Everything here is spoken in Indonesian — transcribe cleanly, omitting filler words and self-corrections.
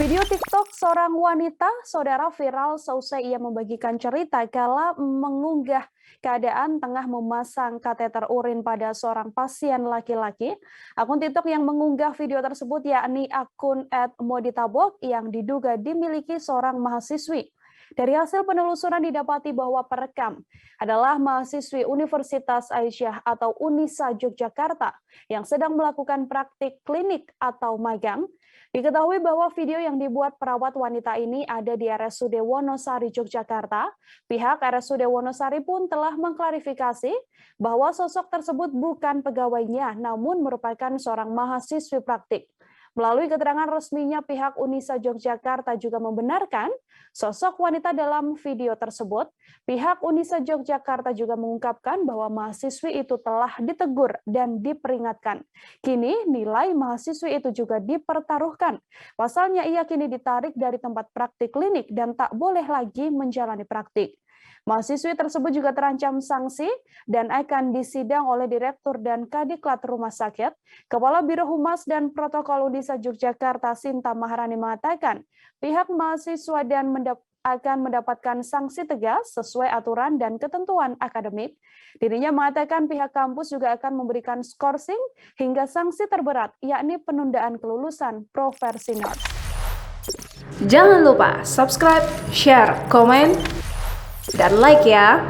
Video TikTok seorang wanita, saudara viral seusai ia membagikan cerita kala mengunggah keadaan tengah memasang kateter urin pada seorang pasien laki-laki. Akun TikTok yang mengunggah video tersebut yakni akun @moditabok yang diduga dimiliki seorang mahasiswi. Dari hasil penelusuran didapati bahwa perekam adalah mahasiswi Universitas Aisyah atau Unisa Yogyakarta yang sedang melakukan praktik klinik atau magang. Diketahui bahwa video yang dibuat perawat wanita ini ada di RSUD Wonosari, Yogyakarta. Pihak RSUD Wonosari pun telah mengklarifikasi bahwa sosok tersebut bukan pegawainya, namun merupakan seorang mahasiswi praktik. Melalui keterangan resminya, pihak Unisa Yogyakarta juga membenarkan sosok wanita dalam video tersebut. Pihak Unisa Yogyakarta juga mengungkapkan bahwa mahasiswi itu telah ditegur dan diperingatkan. Kini nilai mahasiswi itu juga dipertaruhkan. Pasalnya ia kini ditarik dari tempat praktik klinik dan tak boleh lagi menjalani praktik. Mahasiswi tersebut juga terancam sanksi dan akan disidang oleh Direktur dan Kadiklat Rumah Sakit. Kepala Biro Humas dan Protokol Unisa Yogyakarta, Sinta Maharani, mengatakan pihak mahasiswa akan mendapatkan sanksi tegas sesuai aturan dan ketentuan akademik. Dirinya mengatakan pihak kampus juga akan memberikan skorsing hingga sanksi terberat, yakni penundaan kelulusan Proversinos. Jangan lupa subscribe, share, komen, dan like ya.